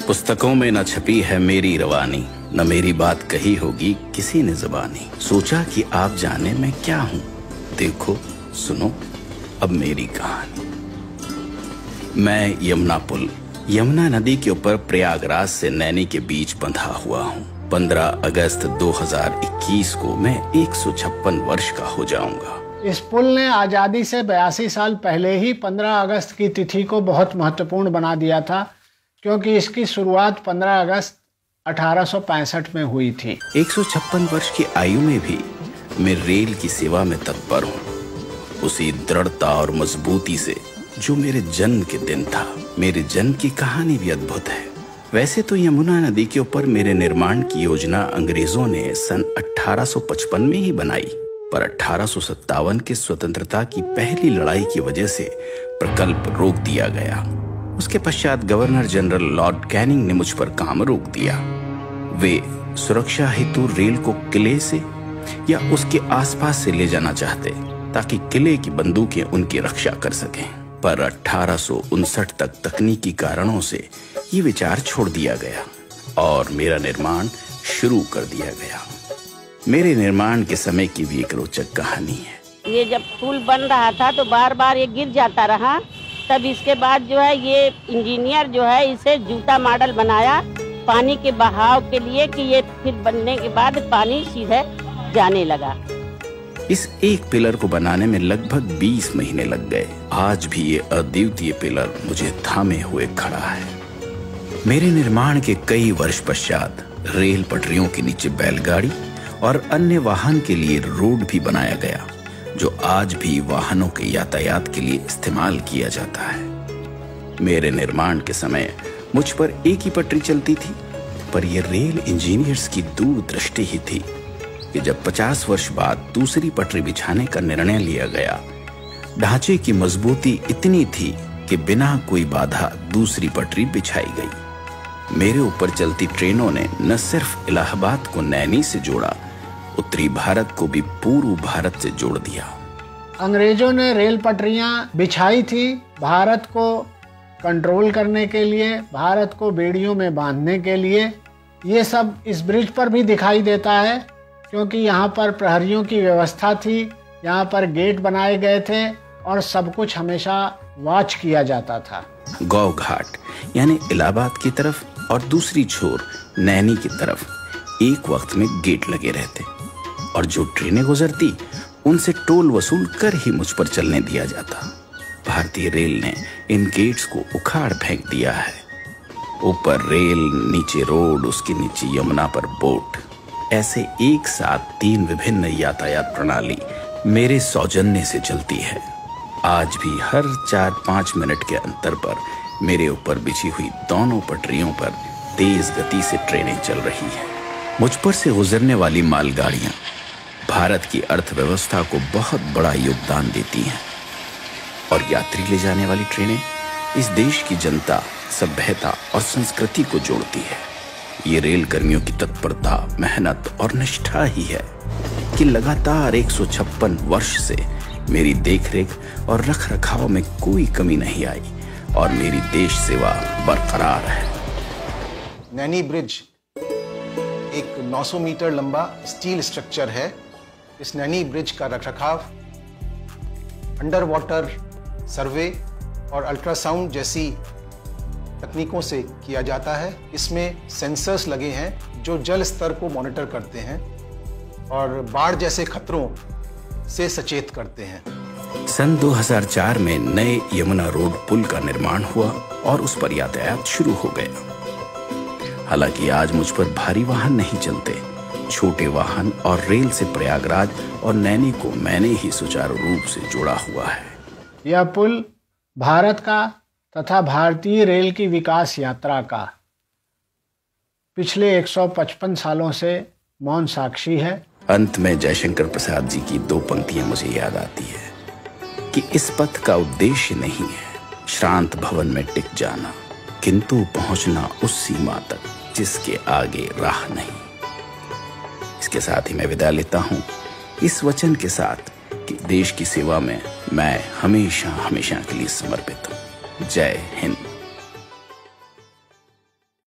पुस्तकों में न छपी है मेरी रवानी, न मेरी बात कही होगी किसी ने ज़बानी। सोचा कि आप जाने मैं क्या हूँ, देखो सुनो अब मेरी कहानी। मैं यमुना पुल, यमुना नदी के ऊपर प्रयागराज से नैनी के बीच बंधा हुआ हूँ। 15 अगस्त 2021 को मैं 156 वर्ष का हो जाऊंगा। इस पुल ने आज़ादी से 82 साल पहले ही 15 अगस्त की तिथि को बहुत महत्वपूर्ण बना दिया था, क्योंकि इसकी शुरुआत 15 अगस्त 1865 में हुई थी। 156 वर्ष की आयु में भी मैं रेल की सेवा में तत्पर हूँ, उसी दृढ़ता और मजबूती से जो मेरे जन्म के दिन था। मेरे जन्म की कहानी भी अद्भुत है। वैसे तो यमुना नदी के ऊपर मेरे निर्माण की योजना अंग्रेजों ने सन 1855 में ही बनाई, पर 1857 के स्वतंत्रता की पहली लड़ाई की वजह से प्रकल्प रोक दिया गया। उसके पश्चात गवर्नर जनरल लॉर्ड कैनिंग ने मुझ पर काम रोक दिया। वे सुरक्षा हेतु रेल को किले से या उसके आसपास से ले जाना चाहते, ताकि किले की बंदूकें उनकी रक्षा कर सकें। पर 1859 तक तकनीकी कारणों से ये विचार छोड़ दिया गया और मेरा निर्माण शुरू कर दिया गया। मेरे निर्माण के समय की भी एक रोचक कहानी है। ये जब पुल बन रहा था तो बार बार ये गिर जाता रहा। तब इसके बाद जो है ये इंजीनियर जो है इसे जूता मॉडल बनाया पानी के बहाव के लिए, कि ये फिर बनने के बाद पानी सीधे जाने लगा। इस एक पिलर को बनाने में लगभग 20 महीने लग गए। आज भी ये अद्वितीय पिलर मुझे थामे हुए खड़ा है। मेरे निर्माण के कई वर्ष पश्चात रेल पटरियों के नीचे बैलगाड़ी और अन्य वाहन के लिए रोड भी बनाया गया, जो आज भी वाहनों के यातायात के लिए इस्तेमाल किया जाता है। मेरे निर्माण के समय मुझ पर एक ही पटरी चलती थी, पर यह रेल इंजीनियर्स की दूरदृष्टि ही थी कि जब 50 वर्ष बाद दूसरी पटरी बिछाने का निर्णय लिया गया, ढांचे की मजबूती इतनी थी कि बिना कोई बाधा दूसरी पटरी बिछाई गई। मेरे ऊपर चलती ट्रेनों ने न सिर्फ इलाहाबाद को नैनी से जोड़ा, उत्तरी भारत को भी पूर्व भारत से जोड़ दिया। अंग्रेजों ने रेल पटरियां बिछाई थी भारत को कंट्रोल करने के लिए, भारत को बेड़ियों में बांधने के लिए। ये सब इस ब्रिज पर भी दिखाई देता है, क्योंकि यहाँ पर प्रहरियों की व्यवस्था थी, यहाँ पर गेट बनाए गए थे और सब कुछ हमेशा वॉच किया जाता था। गौ घाट यानी इलाहाबाद की तरफ और दूसरी छोर नैनी की तरफ एक वक्त में गेट लगे रहते, और जो ट्रेनें गुजरती उनसे टोल वसूल कर ही मुझ पर चलने दिया जाता। भारतीय रेल ने इन गेट्स को उखाड़ फेंक दिया है। ऊपर रेल, नीचे रोड, उसके नीचे यमुना पर बोट, ऐसे एक साथ 3 विभिन्न यातायात प्रणाली मेरे सौजन्य से चलती है। आज भी हर 4-5 मिनट के अंतर पर मेरे ऊपर बिछी हुई दोनों पटरियों पर तेज गति से ट्रेनें चल रही हैं। मुझ पर से गुजरने वाली मालगाड़ियां भारत की अर्थव्यवस्था को बहुत बड़ा योगदान देती हैं, और यात्री ले जाने वाली ट्रेनें इस देश की जनता, सभ्यता और संस्कृति को जोड़ती है। ये रेल कर्मियों की तत्परता, मेहनत और निष्ठा ही है कि लगातार 156 वर्ष से मेरी देखरेख और रखरखाव में कोई कमी नहीं आई और मेरी देश सेवा बरकरार है। नैनी ब्रिज एक 900 मीटर लंबा स्टील स्ट्रक्चर है। इस नैनी ब्रिज का रखरखाव अंडर वाटर सर्वे और अल्ट्रासाउंड जैसी तकनीकों से किया जाता है। इसमें सेंसर्स लगे हैं जो जल स्तर को मॉनिटर करते हैं और बाढ़ जैसे खतरों से सचेत करते हैं। सन 2004 में नए यमुना रोड पुल का निर्माण हुआ और उस पर यातायात शुरू हो गया। हालांकि आज मुझ पर भारी वाहन नहीं चलते, छोटे वाहन और रेल से प्रयागराज और नैनी को मैंने ही सुचारू रूप से जोड़ा हुआ है। यह पुल भारत का तथा भारतीय रेल की विकास यात्रा का पिछले 155 सालों से मौन साक्षी है। अंत में जयशंकर प्रसाद जी की 2 पंक्तियां मुझे याद आती है कि इस पथ का उद्देश्य नहीं है श्रांत भवन में टिक जाना, किंतु पहुंचना उस सीमा तक जिसके आगे राह नहीं। इसके साथ ही मैं विदा लेता हूं, इस वचन के साथ कि देश की सेवा में मैं हमेशा हमेशा के लिए समर्पित हूं। जय हिंद।